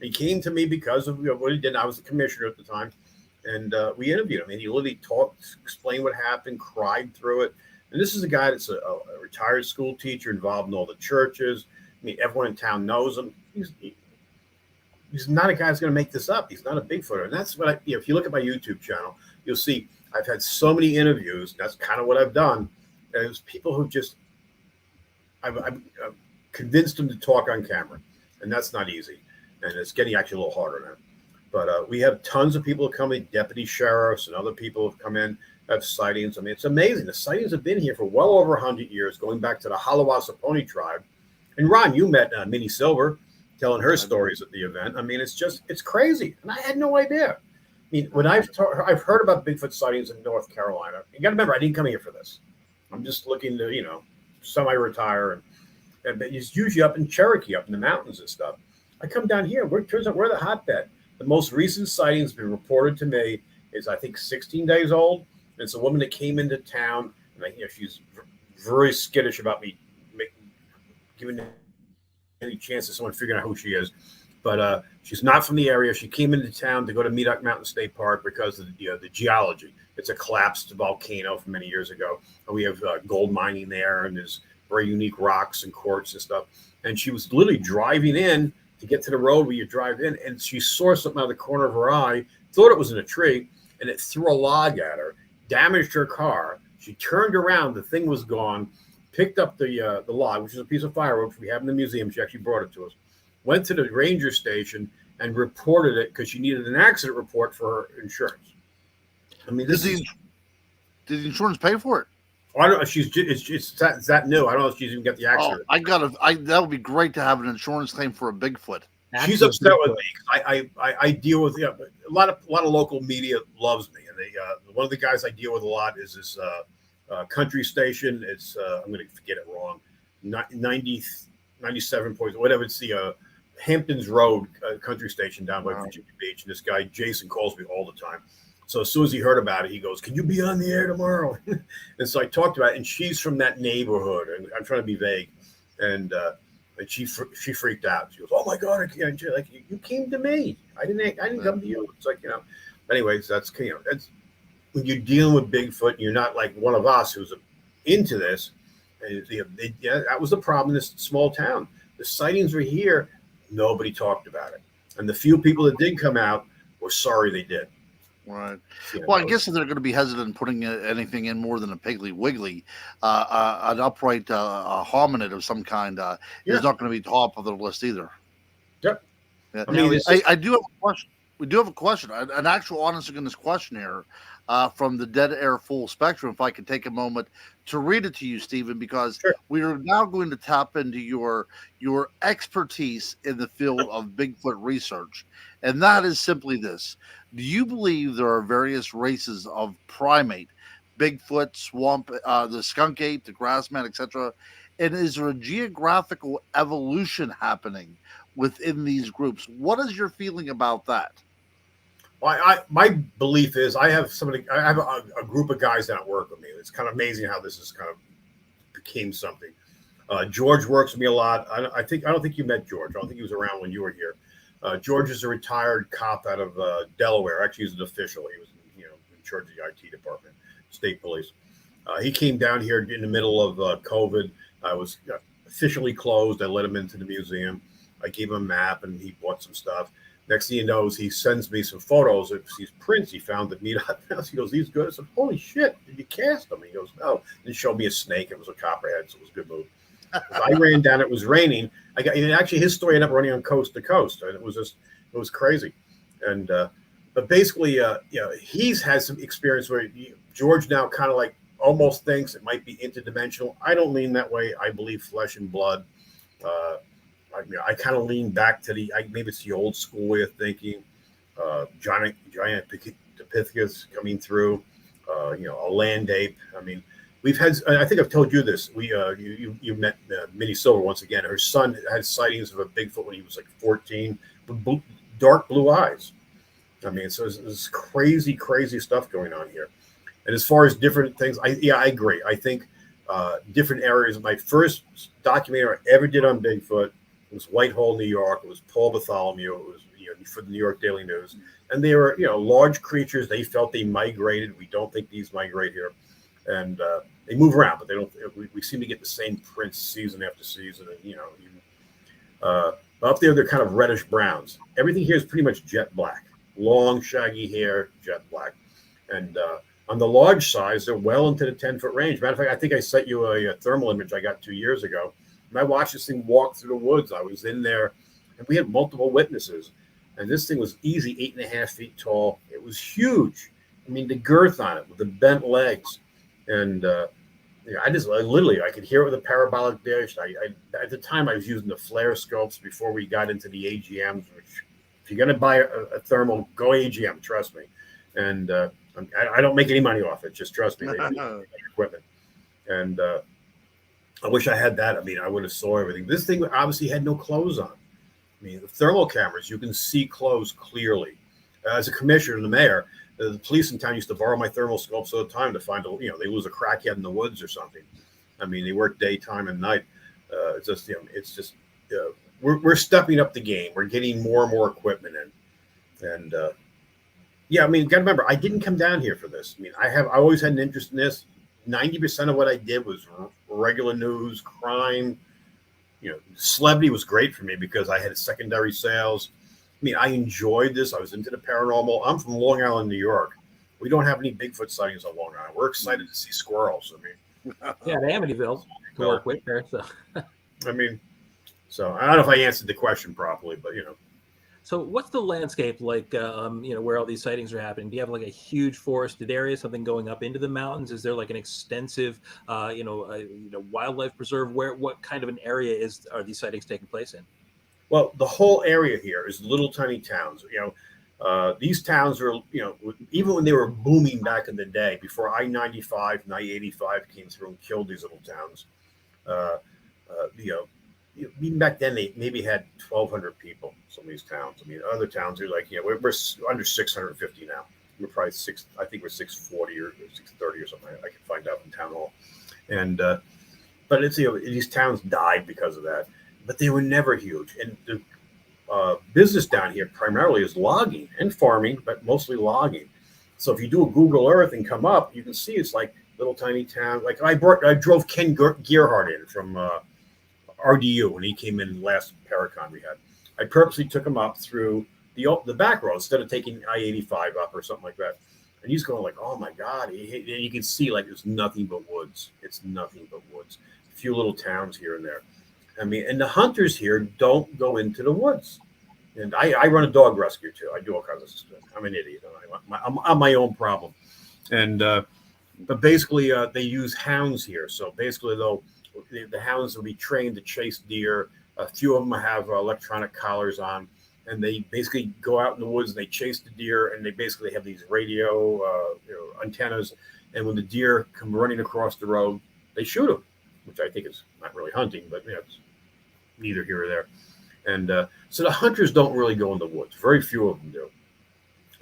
He came to me because of what he did. I was the commissioner at the time, and we interviewed him. And he literally talked, explained what happened, cried through it. And this is a guy that's a retired school teacher involved in all the churches. I mean, everyone in town knows him. He's not a guy that's going to make this up. He's not a Bigfooter. And that's what if you look at my YouTube channel, you'll see I've had so many interviews. That's kind of what I've done. And it was people who just, I've convinced them to talk on camera. And that's not easy. And it's getting actually a little harder now. But we have tons of people who come in, deputy sheriffs and other people have come in, have sightings. I mean, it's amazing. The sightings have been here for well over 100 years, going back to the Halawasa tribe. And Ron, you met Minnie Silver telling her stories at the event. I mean, it's crazy. And I had no idea. I mean, when I've heard about Bigfoot sightings in North Carolina, you got to remember, I didn't come here for this. I'm just looking to, semi-retire. And it's usually up in Cherokee, up in the mountains and stuff. I come down here. Turns out we're the hotbed. The most recent sighting has been reported to me is, I think, 16 days old. And it's a woman that came into town, and she's very skittish about me giving any chance of someone figuring out who she is. But she's not from the area. She came into town to go to Medoc Mountain State Park because of the geology. It's a collapsed volcano from many years ago. And we have gold mining there, and there's very unique rocks and quartz and stuff. And she was literally driving in to get to the road where you drive in, and she saw something out of the corner of her eye, thought it was in a tree, and it threw a log at her, damaged her car. She turned around, the thing was gone, picked up the log, which is a piece of firewood, which we have in the museum. She actually brought it to us, went to the ranger station and reported it because she needed an accident report for her insurance. I mean, did the insurance pay for it? I don't know. It's that new. I don't know if she's even got the accident. That would be great to have an insurance claim for a Bigfoot. She's upset with me because I deal with a lot of local media loves me, and they one of the guys I deal with a lot is this country station. It's I'm going to get it wrong, 97 points, whatever. It's the Hamptons Road country station down by Virginia Beach, and this guy Jason calls me all the time. So as soon as he heard about it, he goes, "Can you be on the air tomorrow?" And so I talked about it, and she's from that neighborhood, and I'm trying to be vague, and she freaked out. She goes, "Oh my God, I can't!" Like, you came to me. I didn't come to you. It's like, Anyways, that's that's when you're dealing with Bigfoot, and you're not like one of us who's into this. And that was the problem in this small town. The sightings were here. Nobody talked about it, and the few people that did come out were sorry they did. Right. Well, I guess if they're going to be hesitant putting anything in more than a Piggly Wiggly, an upright hominid of some kind is not going to be top of the list either. Yep. Yeah. I do have a question. We do have a question, an actual honest to goodness question here from the Dead Air Full Spectrum. If I could take a moment to read it to you, Stephen, because we are now going to tap into your expertise in the field of Bigfoot research. And that is simply this. Do you believe there are various races of primate, Bigfoot, swamp, the skunk ape, the grassman, etc.? And is there a geographical evolution happening within these groups? What is your feeling about that? Well, my belief is I have a group of guys that work with me. It's kind of amazing how this is kind of became something. George works with me a lot. I don't think you met George. I don't think he was around when you were here. George is a retired cop out of Delaware. Actually, he's an official. He was, in charge of the IT department, state police. He came down here in the middle of COVID. I was officially closed. I let him into the museum. I gave him a map, and he bought some stuff. Next thing he knows, he sends me some photos of these prints he found at Meat House. He goes, "These good?" I said, "Holy shit! Did you cast them?" He goes, "No." And showed me a snake. It was a copperhead, so it was a good move. So I ran down. It was raining. And actually, his story ended up running on coast to coast, and it was crazy. And but basically, he's had some experience where George now kind of like almost thinks it might be interdimensional. I don't lean that way. I believe flesh and blood. I kind of lean back to maybe it's the old school way of thinking. Giant Pithecus coming through. A land ape. I mean, we've had. I think I've told you this. You met Minnie Silver once again. Her son had sightings of a Bigfoot when he was like 14, with dark blue eyes. I mean, so there's crazy, crazy stuff going on here. And as far as different things, I agree. I think different areas. My first documentary I ever did on Bigfoot was Whitehall, New York. It was Paul Bartholomew. It was for the New York Daily News, and they were large creatures. They felt they migrated. We don't think these migrate here, and they move around, but they don't. We seem to get the same prints season after season, and up there they're kind of reddish browns. Everything here is pretty much jet black, long shaggy hair, jet black, and on the large size, they're well into the 10-foot range. Matter of fact, I think I sent you a thermal image I got 2 years ago. And I watched this thing walk through the woods. I was in there, and we had multiple witnesses. And this thing was easy 8.5 feet tall. It was huge. I mean, the girth on it with the bent legs. And I literally, I could hear it with a parabolic dish. I at the time, I was using the flare scopes before we got into the AGMs, which if you're going to buy a thermal, go AGM, trust me. And I don't make any money off it. Just trust me. They use equipment. And I wish I had that. I mean, I would have saw everything. This thing obviously had no clothes on. I mean, the thermal cameras, you can see clothes clearly. As a commissioner, the mayor, the police in town used to borrow my thermal scopes all the time to find, they lose a crackhead in the woods or something. I mean, they work daytime and night. We're stepping up the game. We're getting more and more equipment in. And I mean, you got to remember, I didn't come down here for this. I mean, I always had an interest in this. 90% of what I did was regular news, crime. Celebrity was great for me because I had secondary sales. I mean, I enjoyed this. I was into the paranormal. I'm from Long Island, New York. We don't have any Bigfoot sightings on Long Island. We're excited to see squirrels. I mean, yeah, the Amityville to work with there. So, I mean, I don't know if I answered the question properly, but So what's the landscape like, where all these sightings are happening? Do you have like a huge forested area, something going up into the mountains? Is there like an extensive, wildlife preserve? What kind of an area are these sightings taking place in? Well, the whole area here is little tiny towns. These towns are, even when they were booming back in the day, before I-95 and I-85 came through and killed these little towns, even back then, they maybe had 1,200 people, some of these towns. I mean, other towns are like, we're under 650 now. We're probably I think we're 640 or 630 or something. I can find out in town hall. And, but it's, these towns died because of that, but they were never huge. And the business down here primarily is logging and farming, but mostly logging. So if you do a Google Earth and come up, you can see it's like little tiny town. Like I drove Ken Gearhart in from, RDU when he came in last Paracon we had. I purposely took him up through the back road instead of taking I-85 up or something like that. And he's going like, "Oh my God!" And you can see like there's nothing but woods. It's nothing but woods. A few little towns here and there. I mean, and the hunters here don't go into the woods. And I run a dog rescue too. I do all kinds of stuff. I'm an idiot. I'm my own problem. And but basically, they use hounds here. So basically, though. The hounds will be trained to chase deer. A few of them have electronic collars on, and they basically go out in the woods and they chase the deer. And they basically have these radio antennas. And when the deer come running across the road, they shoot them, which I think is not really hunting, but it's neither here or there. And so the hunters don't really go in the woods. Very few of them do.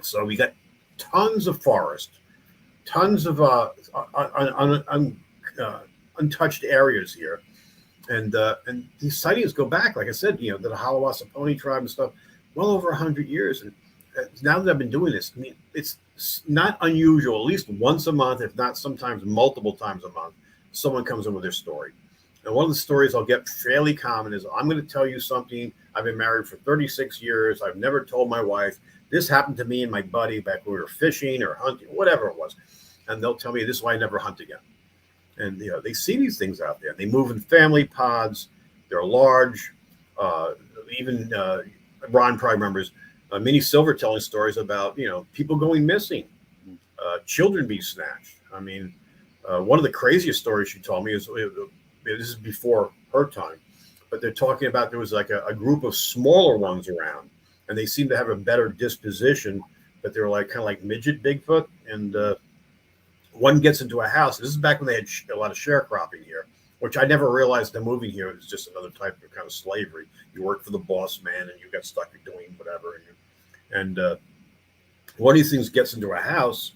So we got tons of forest, tons of untouched areas here, and these sightings go back, like I said, to the Halawasa Pony tribe and stuff, well over 100 years. And now that I've been doing this, I mean, it's not unusual. At least once a month, if not sometimes multiple times a month, someone comes in with their story. And one of the stories I'll get fairly common is, I'm going to tell you something. I've been married for 36 years. I've never told my wife. This happened to me and my buddy back when we were fishing or hunting, whatever it was. And they'll tell me, this is why I never hunt again. And they see these things out there. They move in family pods. They're large. Even Ron probably remembers Minnie Silver telling stories about people going missing, children being snatched. I mean, one of the craziest stories she told me is, this is before her time, but they're talking about there was like a group of smaller ones around, and they seemed to have a better disposition, but they were like kind of like midget Bigfoot. And one gets into a house. This is back when they had a lot of sharecropping here, which I never realized the moving here is just another type of kind of slavery. You work for the boss man and you got stuck doing whatever. And one of these things gets into a house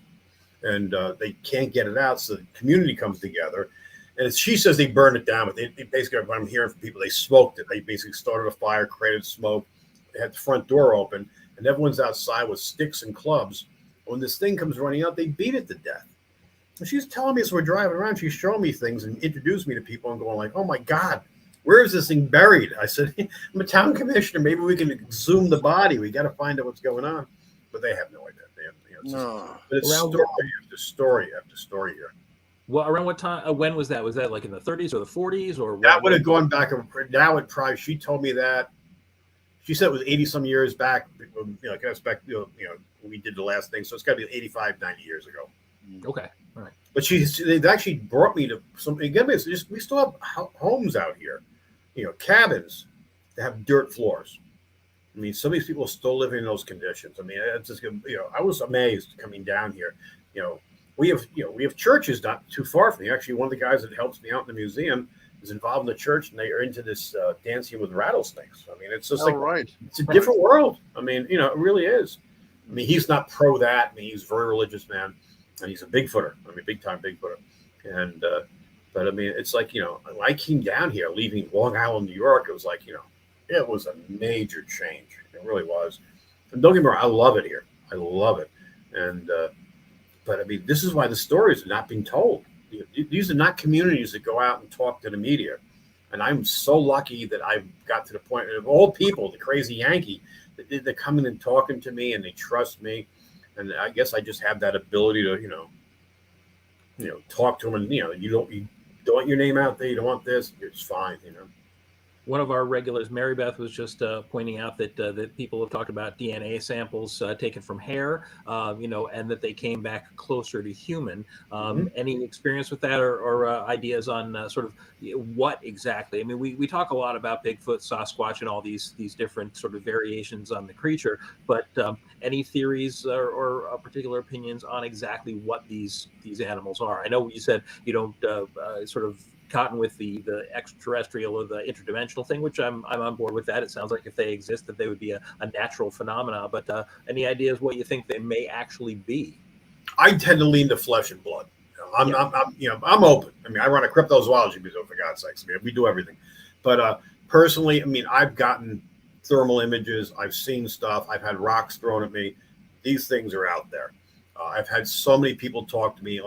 and they can't get it out. So the community comes together. And she says they burned it down, but they basically, what I'm hearing from people, they smoked it. They basically started a fire, created smoke. They had the front door open, and everyone's outside with sticks and clubs. When this thing comes running out, they beat it to death. And she's telling me as we're driving around, she's showing me things and introduced me to people and going like, oh my God, where is this thing buried? I said, I'm a town commissioner. Maybe we can exhume the body. We got to find out what's going on. But they have no idea. They have, No. but it's story after story after story here. Well, around what time? When was that? Was that like in the 30s or the 40s, or that would have gone back? Now it probably. She told me that. She said it was 80 some years back. I expect we did the last thing, so it's got to be 85, 90 years ago. Okay, all right. But they've actually brought me to some. Again, we still have homes out here, cabins that have dirt floors. I mean, some of these people are still living in those conditions. I mean, it's just I was amazed coming down here. We have churches not too far from here. Actually, one of the guys that helps me out in the museum is involved in the church, and they are into this dancing with rattlesnakes. I mean, it's just it's a different world. I mean, it really is. I mean, he's not pro that. I mean, he's a very religious man, and he's a Bigfooter. I mean, big time Bigfooter. And but I mean, it's like when I came down here, leaving Long Island, New York, it was like it was a major change. It really was. And don't get me wrong, I love it here. I love it. And but I mean, this is why the stories are not being told. These are not communities that go out and talk to the media. And I'm so lucky that I've got to the point of all people, the crazy Yankee, they're coming and talking to me and they trust me. And I guess I just have that ability to, talk to them. And, you don't want your name out there. You don't want this. It's fine, One of our regulars, Mary Beth, was just pointing out that people have talked about DNA samples taken from hair, and that they came back closer to human. Any experience with that, or ideas on sort of what exactly? I mean, we talk a lot about Bigfoot, Sasquatch, and all these different sort of variations on the creature, but any theories or particular opinions on exactly what these animals are? I know you said you don't sort of cotton with the extraterrestrial or the interdimensional thing, which I'm on board with that. It sounds like if they exist, that they would be a natural phenomena. But any ideas what you think they may actually be? I tend to lean to flesh and blood. I'm open. I mean, I run a cryptozoology museum, for God's sakes. I mean, we do everything. But personally, I mean, I've gotten thermal images. I've seen stuff. I've had rocks thrown at me. These things are out there. I've had so many people talk to me,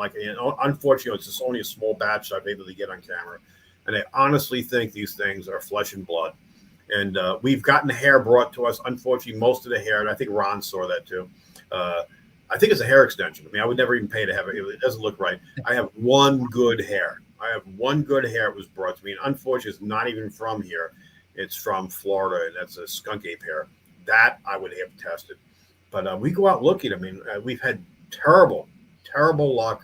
unfortunately, it's just only a small batch I've been able to get on camera. And I honestly think these things are flesh and blood. And we've gotten hair brought to us. Unfortunately, most of the hair, and I think Ron saw that too. I think it's a hair extension. I mean, I would never even pay to have it. It doesn't look right. I have one good hair. It was brought to me. And unfortunately, it's not even from here. It's from Florida, and that's a skunk ape hair. That I would have tested. But we go out looking. I mean, we've had terrible luck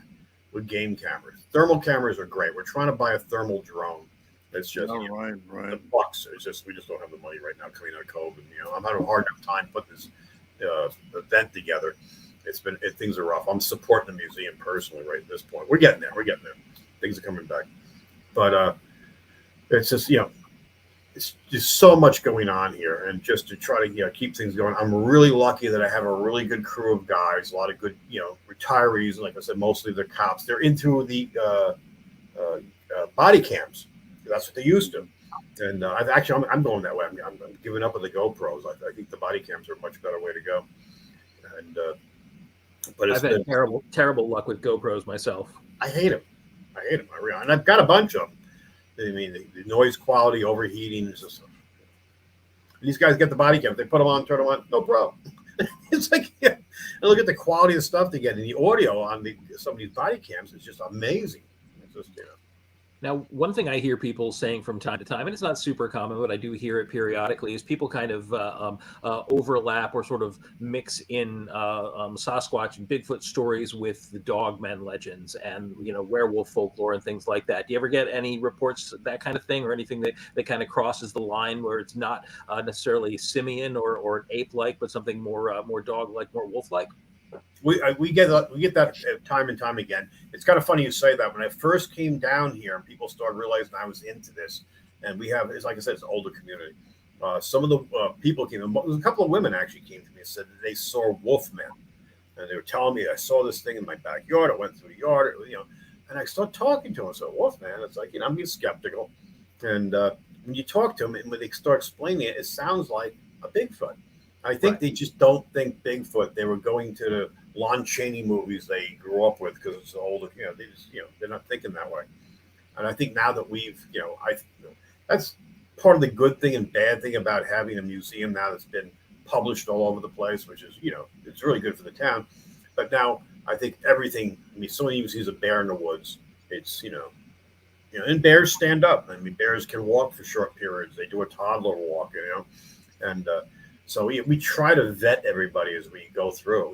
with game cameras. Thermal cameras are great. We're trying to buy a thermal drone. It's just right. The bucks. It's just we just don't have the money right now coming out of COVID. I'm having a hard enough time putting this event together. Things are rough. I'm supporting the museum personally right at this point. We're getting there. Things are coming back, but it's just it's just so much going on here, and just to try to keep things going. I'm really lucky that I have a really good crew of guys, a lot of good retirees. Like I said, mostly they're cops. They're into the body cams. That's what they used to. And I'm going that way. I'm giving up on the GoPros. I think the body cams are a much better way to go. And but I've had terrible luck with GoPros myself. I hate them. And I've got a bunch of them. I mean, the noise quality, overheating, is just. These guys get the body cam. They put them on, turn them on, no problem. It's like, yeah. And look at the quality of stuff they get, and the audio on some of these body cams is just amazing. It's just, Now, one thing I hear people saying from time to time, and it's not super common, but I do hear it periodically, is people kind of overlap or sort of mix in Sasquatch and Bigfoot stories with the dogmen legends and, werewolf folklore and things like that. Do you ever get any reports, that kind of thing, or anything that kind of crosses the line where it's not necessarily simian or ape-like, but something more dog-like, more wolf-like? We get that time and time again. It's kind of funny you say that. When I first came down here, and people started realizing I was into this, and it's like I said, it's an older community. Some of the people came. A couple of women actually came to me and said that they saw wolfmen, and they were telling me I saw this thing in my backyard. It went through the yard, and I started talking to them. So wolfman, it's like I'm getting skeptical, and when you talk to them and when they start explaining it, it sounds like a Bigfoot. I think they just don't think Bigfoot. They were going to the Lon Chaney movies they grew up with because it's older. They just, they're not thinking that way. And I think now that that's part of the good thing and bad thing about having a museum now that's been published all over the place, which is, it's really good for the town. But now I think everything. I mean, someone even sees a bear in the woods. It's, and bears stand up. I mean, bears can walk for short periods. They do a toddler walk, and so we try to vet everybody as we go through.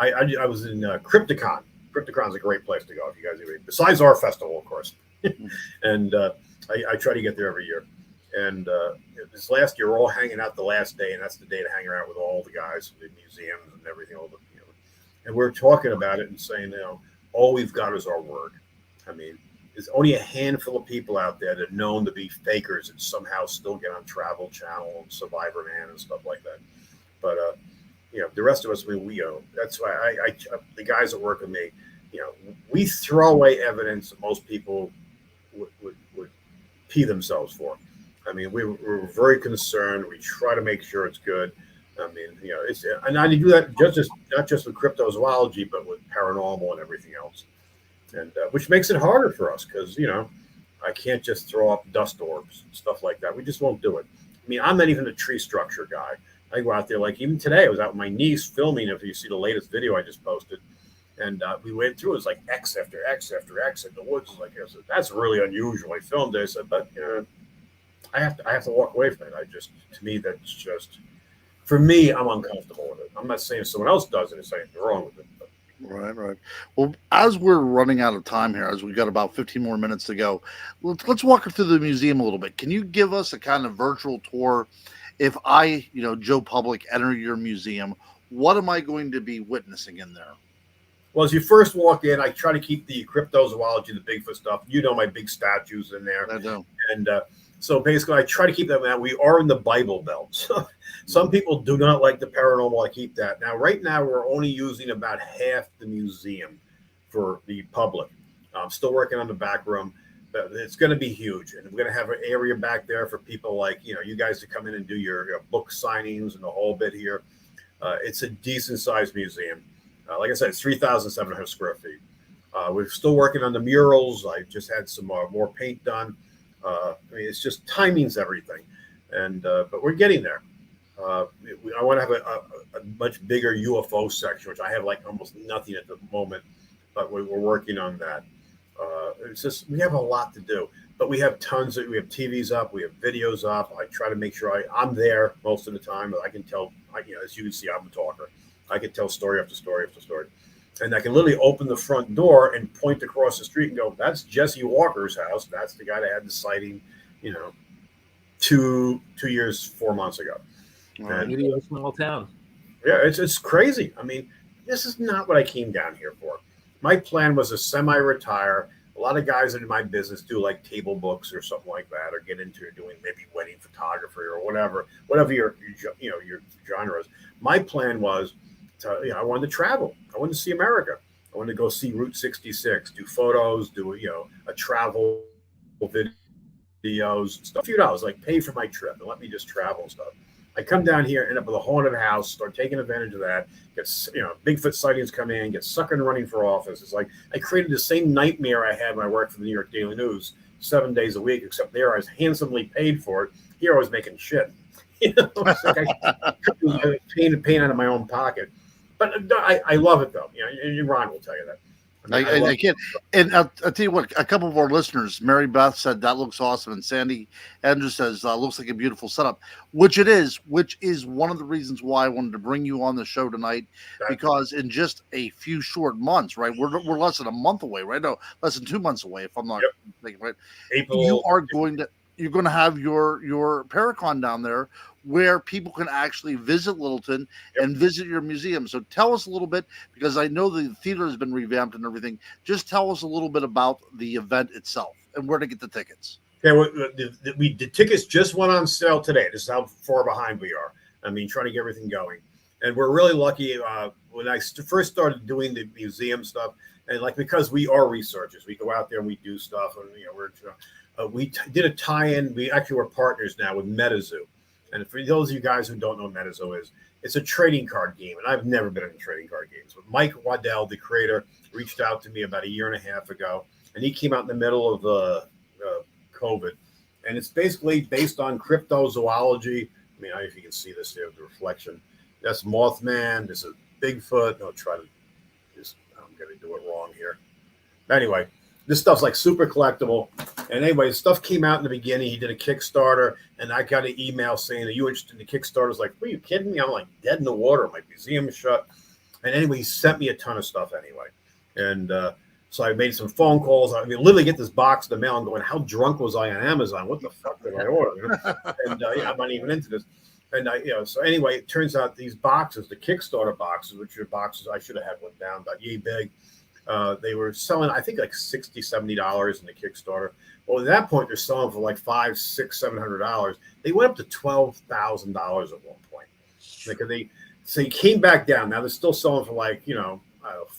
I was in Crypticon. Crypticon's a great place to go if you guys ever, besides our festival, of course. And I try to get there every year. And this last year, we're all hanging out the last day, and that's the day to hang around with all the guys from the museums and everything. And we're talking about it and saying, all we've got is our word. I mean, there's only a handful of people out there that are known to be fakers and somehow still get on Travel Channel and Survivor Man and stuff like that. But the rest of us, that's why the guys that work with me, we throw away evidence that most people would pee themselves for. I mean, we're very concerned. We try to make sure it's good. I mean, and I do that not just with cryptozoology, but with paranormal and everything else. And which makes it harder for us because, I can't just throw up dust orbs and stuff like that. We just won't do it. I mean, I'm not even a tree structure guy. I go out there, like even today, I was out with my niece filming. If you see the latest video I just posted, and we went through, it was like X after X after X in the woods. Like, I said, that's really unusual. I filmed it. I said, but I have to walk away from it. To me, that's just, for me, I'm uncomfortable with it. I'm not saying if someone else does it, it's anything wrong with it. But. Right. Well, as we're running out of time here, as we've got about 15 more minutes to go, let's walk through the museum a little bit. Can you give us a kind of virtual tour? If I, Joe Public, enter your museum, what am I going to be witnessing in there? Well, as you first walk in, I try to keep the cryptozoology, the Bigfoot stuff. My big statues in there. I know. And so basically, I try to keep that. Now, we are in the Bible Belt. So some people do not like the paranormal. I keep that. Now, right now, we're only using about half the museum for the public. I'm still working on the back room. But it's going to be huge, and we're going to have an area back there for people like you guys to come in and do your book signings and the whole bit here. It's a decent sized museum. Like I said, it's 3,700 square feet. We're still working on the murals. I just had some more paint done. I mean, it's just timing's everything, and but we're getting there. I want to have a much bigger UFO section, which I have like almost nothing at the moment, but we're working on that. It's just, we have a lot to do, but we have we have TVs up, we have videos up. I try to make sure I'm there most of the time. I can tell, as you can see, I'm a talker. I can tell story after story after story. And I can literally open the front door and point across the street and go, that's Jesse Walker's house. That's the guy that had the sighting, 2 years, 4 months ago. And a small town. Yeah, it's crazy. I mean, this is not what I came down here for. My plan was to semi-retire. A lot of guys in my business do like table books or something like that, or get into doing maybe wedding photography or whatever your genre is. My plan was I wanted to travel. I wanted to see America. I wanted to go see Route 66, do photos, do a travel videos, stuff. A few dollars, like pay for my trip and let me just travel and stuff. I come down here, end up with a haunted house, start taking advantage of that. Gets Bigfoot sightings come in, get sucker and running for office. It's like I created the same nightmare I had when I worked for the New York Daily News 7 days a week, except there I was handsomely paid for it. Here I was making shit. It's like I pain out of my own pocket. But I love it though. And Ron will tell you that. I can't. And I'll tell you what, a couple of our listeners, Mary Beth said that looks awesome, and Sandy Andrews says looks like a beautiful setup, which it is. Which is one of the reasons why I wanted to bring you on the show tonight, because in just a few short months, right? We're less than a month away, right? No, less than 2 months away, if I'm not mistaken, right? April. You're going to have your Paracon down there, where people can actually visit Littleton and visit your museum. So tell us a little bit, because I know the theater has been revamped and everything. Just tell us a little bit about the event itself and where to get the tickets. Okay, well, the tickets just went on sale today. This is how far behind we are. I mean, trying to get everything going. And we're really lucky. When I first started doing the museum stuff, and because we are researchers, we go out there and we do stuff. And, we did a tie-in. We actually were partners now with MetaZoo. And for those of you guys who don't know what MetaZoo is, it's a trading card game. And I've never been into trading card games. But Mike Waddell, the creator, reached out to me about a year and a half ago. And he came out in the middle of COVID. And it's basically based on cryptozoology. I mean, I don't know if you can see this here, the reflection. That's Mothman. This is Bigfoot. I'm going to do it wrong here. Anyway, this stuff's like super collectible. And anyway, stuff came out in the beginning. He did a Kickstarter, and I got an email saying, "Are you interested in the Kickstarter?" I was like, "Are you kidding me?" I'm like dead in the water. My museum is shut. And anyway, he sent me a ton of stuff anyway. And so I made some phone calls. I mean, literally get this box in the mail and going, how drunk was I on Amazon? What the fuck did I order? And I'm not even into this. And so anyway, it turns out these boxes, the Kickstarter boxes, which are boxes I should have had one down, about yay big. They were selling, I think, like $60, $70 in the Kickstarter. Well, at that point, they're selling for like $500, $600, $700. They went up to $12,000 at one point. So he came back down. Now they're still selling for like, $5,000,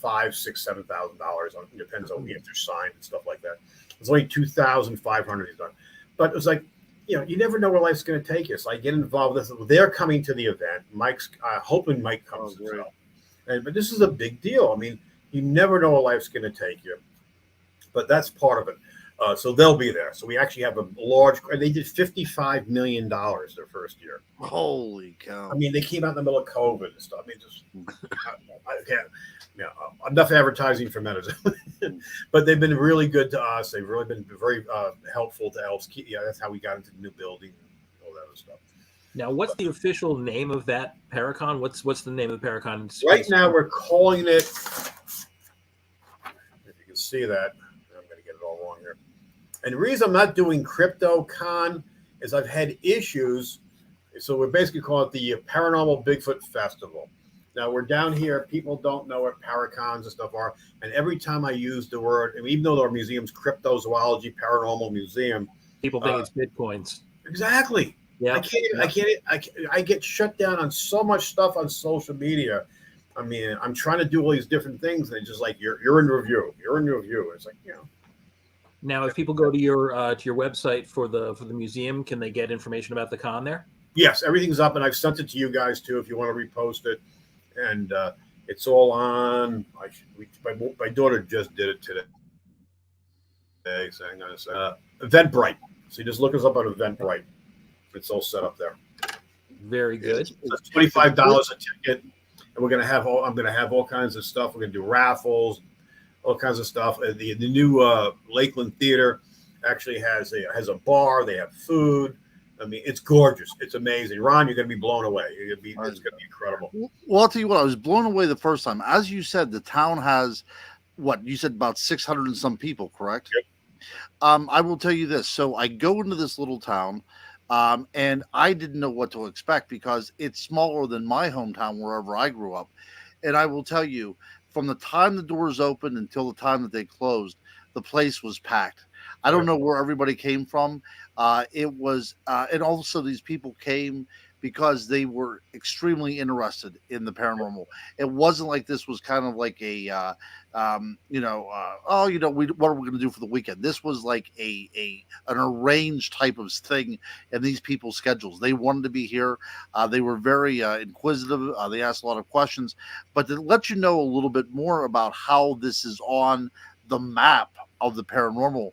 $6,000, $7,000. It depends on if they're signed and stuff like that. It's only $2,500 he's done. But it was like, you never know where life's going to take you. So I get involved with this. They're coming to the event. Mike's hoping Mike comes as well. But this is a big deal. I mean, you never know where life's going to take you. But that's part of it. So they'll be there. So we actually have a large. They did $55 million their first year. Holy cow! I mean, they came out in the middle of COVID and stuff. I mean, just I can't. Enough advertising for MetaZoo. But they've been really good to us. They've really been very helpful to us. That's how we got into the new building and all that other stuff. Now, what's the official name of that Paracon? What's the name of the Paracon? Right now, we're calling it. If you can see that, I'm going to get it all wrong here. And the reason I'm not doing CryptoCon is I've had issues. So we're basically calling it the Paranormal Bigfoot Festival. Now, we're down here. People don't know what Paracons and stuff are. And every time I use the word, even though our museum's Cryptozoology Paranormal Museum, people think it's Bitcoins. Exactly. Yeah. I get shut down on so much stuff on social media. I mean, I'm trying to do all these different things, and it's just like you're in review. You're in review. It's like, Now, if people go to your website for the museum, can they get information about the con there? Yes, everything's up, and I've sent it to you guys too if you want to repost it. And it's all on. My daughter just did it today. So hang on a second. Eventbrite. So you just look us up on Eventbrite. It's all set up there. Very good. It's $25 a ticket, and we're gonna have I'm gonna have all kinds of stuff. We're gonna do raffles, all kinds of stuff. The new Lakeland Theater actually has a bar. They have food. I mean, it's gorgeous. It's amazing. Ron, you're going to be blown away. It's going to be incredible. Well, I'll tell you what, I was blown away the first time. As you said, the town has, you said about 600 and some people, correct? Yep. I will tell you this. So I go into this little town, and I didn't know what to expect because it's smaller than my hometown wherever I grew up. And I will tell you, from the time the doors opened until the time that they closed, the place was packed. I don't know where everybody came from. It was, and also these people came because they were extremely interested in the paranormal. It wasn't like this was kind of like a, what are we going to do for the weekend? This was like an arranged type of thing in these people's schedules. They wanted to be here. They were very inquisitive. They asked a lot of questions, but to let you know a little bit more about how this is on the map of the paranormal,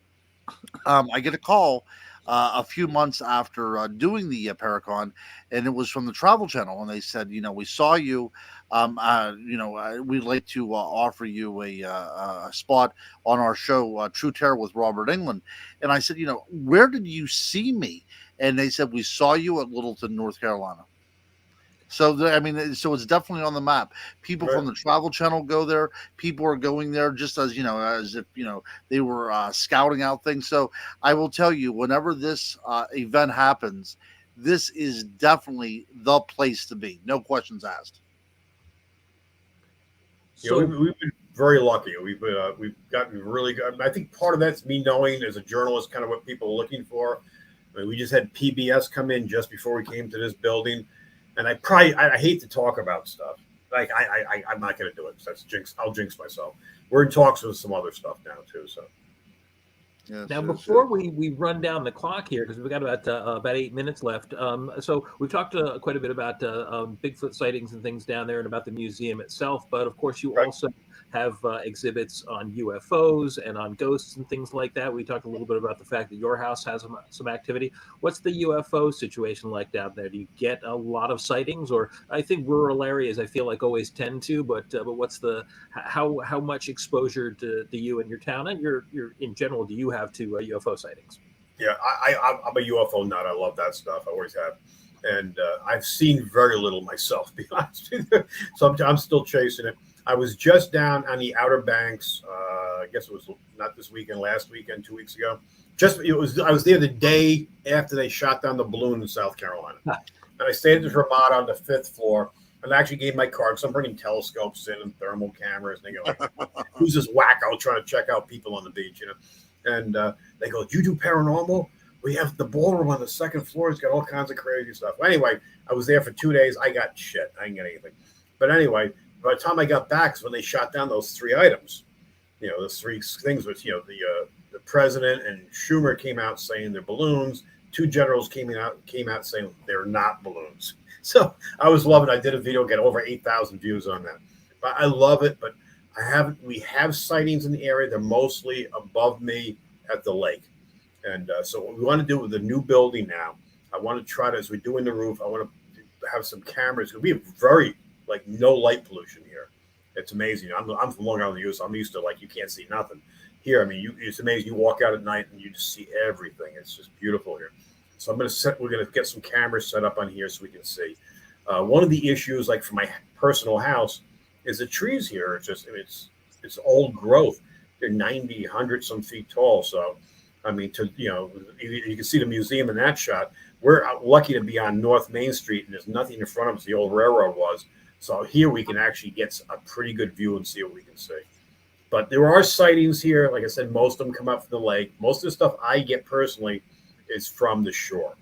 I get a call a few months after doing the Paracon, and it was from the Travel Channel, and they said, we saw you. We'd like to offer you a spot on our show, True Terror with Robert England. And I said, where did you see me? And they said, we saw you at Littleton, North Carolina. So so it's definitely on the map. People from the Travel Channel go there. People are going there just as as if they were scouting out things. So I will tell you, whenever this event happens, this is definitely the place to be. No questions asked. So we've been very lucky. We've gotten really good. I think part of that's me knowing as a journalist kind of what people are looking for. I mean, we just had PBS come in just before we came to this building. And I hate to talk about stuff. Like I'm not going to do it. That's jinx. I'll jinx myself. We're in talks with some other stuff now too. So now before we run down the clock here, because we've got about 8 minutes left. So we've talked quite a bit about Bigfoot sightings and things down there, and about the museum itself. But of course, you also have exhibits on UFOs and on ghosts and things like that. We talked a little bit about the fact that your house has some activity. What's the UFO situation like down there? Do you get a lot of sightings? Or I think rural areas, I feel like, always tend to. But what's how much exposure do you and your town and your in general do you have to UFO sightings? Yeah, I'm a UFO nut. I love that stuff. I always have. And I've seen very little myself, to be honest with you. So I'm still chasing it. I was just down on the Outer Banks. I guess it was not this weekend, last weekend, 2 weeks ago. I was there the day after they shot down the balloon in South Carolina, and I stayed at the Ramada on the 5th floor. And I actually gave my card. So I'm bringing telescopes in and thermal cameras. And they go, like, "Who's this wacko trying to check out people on the beach?" And they go, "Do you do paranormal? We have the ballroom on the 2nd floor. It's got all kinds of crazy stuff." Well, anyway, I was there for 2 days. I got shit. I didn't get anything. But anyway, by the time I got back is when they shot down those 3 items. Those 3 things with, the president and Schumer came out saying they're balloons. 2 generals came out saying they're not balloons. So I was loving it. I did a video, get over 8,000 views on that. But I love it. But we have sightings in the area. They're mostly above me at the lake. And so what we want to do with the new building now, I want to try to, as we're doing the roof, I want to have some cameras. We have no light pollution here. It's amazing. I'm from Long Island, so I'm used to you can't see nothing. Here, it's amazing. You walk out at night and you just see everything. It's just beautiful here. So we're going to get some cameras set up on here so we can see. One of the issues, like for my personal house, is the trees here. It's old growth. They're 90, 100 some feet tall. So, you can see the museum in that shot. We're lucky to be on North Main Street, and there's nothing in front of us. The old railroad was. So here we can actually get a pretty good view and see what we can see. But there are sightings here. Like I said, most of them come up from the lake. Most of the stuff I get personally is from the shore.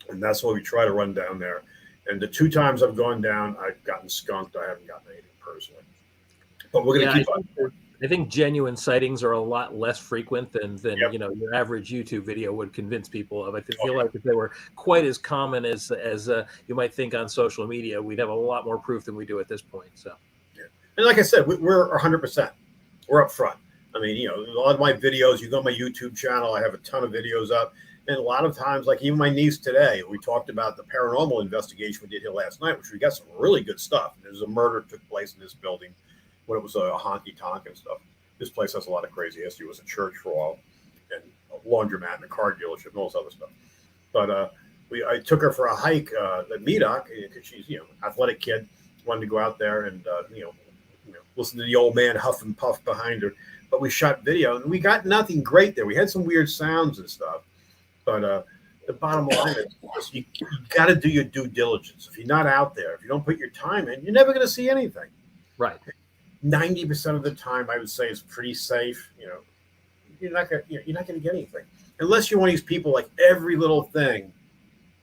And that's why we try to run down there. And the 2 times I've gone down, I've gotten skunked. I haven't gotten anything personally. But we're going to keep on. I think genuine sightings are a lot less frequent than your average YouTube video would convince people of. I feel like if they were quite as common as you might think on social media, we'd have a lot more proof than we do at this point. So, and like I said, we're 100%. We're up front. A lot of my videos, you go on my YouTube channel, I have a ton of videos up. And a lot of times, like even my niece today, we talked about the paranormal investigation we did here last night, which we got some really good stuff. There's a murder that took place in this building when it was a honky-tonk and stuff. This place has a lot of crazy history. It was a church for a while, and a laundromat and a car dealership and all this other stuff. But I took her for a hike at Medoc, because she's athletic kid, wanted to go out there and listen to the old man huff and puff behind her. But we shot video, and we got nothing great there. We had some weird sounds and stuff. But the bottom line is you got to do your due diligence. If you're not out there, if you don't put your time in, you're never going to see anything. Right. 90% of the time, I would say, is pretty safe. You're not going to get anything unless you're one of these people like every little thing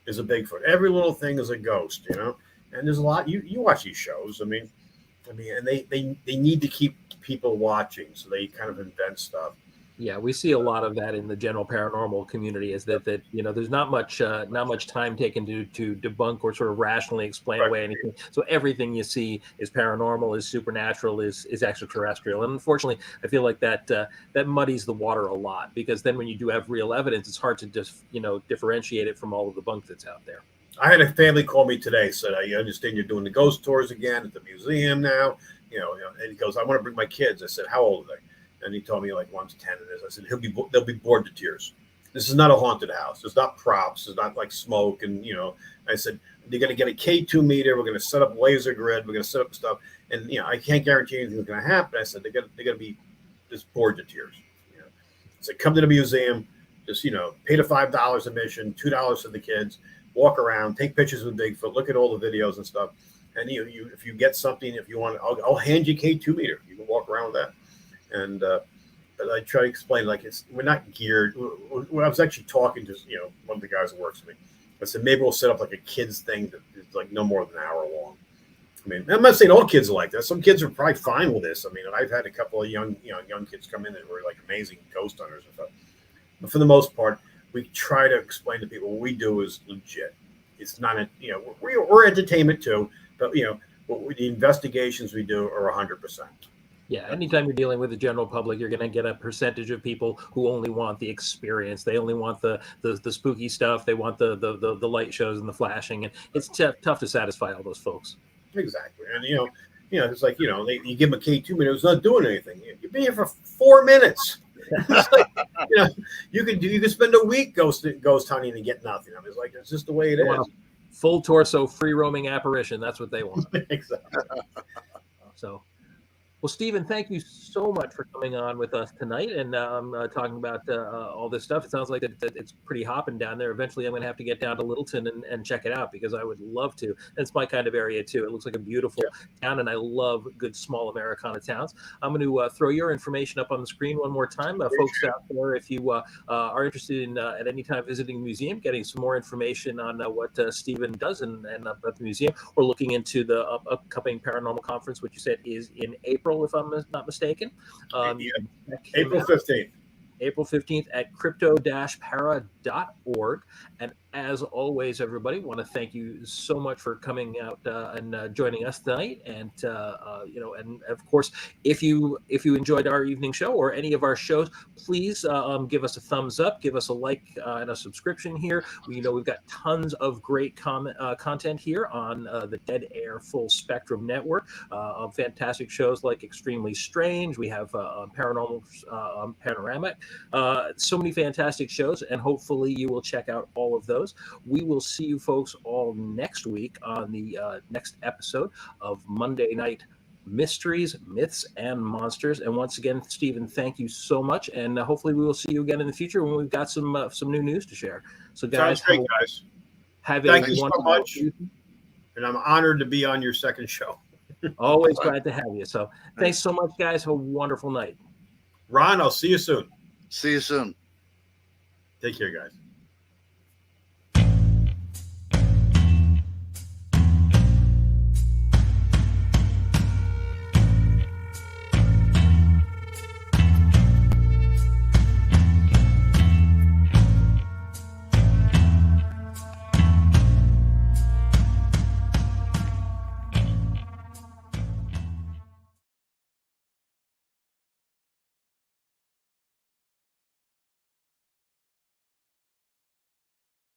is a Bigfoot. Every little thing is a ghost, you know. And there's a lot. You watch these shows. And they need to keep people watching, so they kind of invent stuff. Yeah, we see a lot of that in the general paranormal community. Is that there's not much time taken to debunk or sort of rationally explain Right. away anything. So everything you see is paranormal, is supernatural, is extraterrestrial. And unfortunately, I feel like that muddies the water a lot, because then when you do have real evidence, it's hard to just differentiate it from all of the bunk that's out there. I had a family call me today. Said, "I understand you're doing the ghost tours again at the museum now." And he goes, "I want to bring my kids." I said, "How old are they?" And he told me like one's 10 and this. I said, they'll be bored to tears. This is not a haunted house. There's not props. There's not like smoke. And, I said, they're going to get a K2 meter. We're going to set up laser grid. We're going to set up stuff. And, I can't guarantee anything's going to happen. I said, they're going to be just bored to tears. I said, come to the museum, just, pay the $5 admission, $2 for the kids, walk around, take pictures with Bigfoot, look at all the videos and stuff. And if you get something, if you want, I'll hand you K2 meter. You can walk around with that. And but I try to explain, like, we're not geared. When I was actually talking to one of the guys that works with me, I said maybe we'll set up like a kids thing that is like no more than an hour long. I'm not saying all kids are like that. Some kids are probably fine with this. I've had a couple of young kids come in that were like amazing ghost hunters and stuff. But for the most part, we try to explain to people what we do is legit. It's not we're entertainment too, but the investigations we do are 100%. Yeah, anytime you're dealing with the general public, you're going to get a percentage of people who only want the experience. They only want the spooky stuff. They want the light shows and the flashing, and it's tough to satisfy all those folks. Exactly, and it's like you give them a K2 meter, it's not doing anything. You've been here for 4 minutes. It's like, you can spend a week ghost hunting and get nothing. It's like it's just the way it is. Full torso, free roaming apparition. That's what they want. Exactly. So. Well, Stephen, thank you so much for coming on with us tonight and talking about all this stuff. It sounds like that it's pretty hopping down there. Eventually, I'm going to have to get down to Littleton and check it out, because I would love to. And it's my kind of area, too. It looks like a beautiful town, and I love good small Americana towns. I'm going to throw your information up on the screen one more time. Folks out there, if you are interested in at any time visiting the museum, getting some more information on what Stephen does and about the museum, or looking into the upcoming paranormal conference, which you said is in April, if I'm not mistaken. April 15th. April 15th at crypto-para.org. And as always, everybody, want to thank you so much for coming out and joining us tonight. And and of course, if you enjoyed our evening show or any of our shows, please give us a thumbs up, give us a like and a subscription here. We've got tons of great content here on the Dead Air Full Spectrum Network of fantastic shows like Extremely Strange. We have Paranormal Panoramic. So many fantastic shows, and hopefully you will check out all of those. We will see you folks all next week on the next episode of Monday Night Mysteries, Myths, and Monsters. And once again, Stephen, thank you so much, and hopefully we will see you again in the future when we've got some new news to share. So guys, sounds great, guys. Thank you so much, and I'm honored to be on your second show. Always glad to have you. So thanks so much, guys. Have a wonderful night. Ron, I'll see you soon. See you soon. Take care, guys.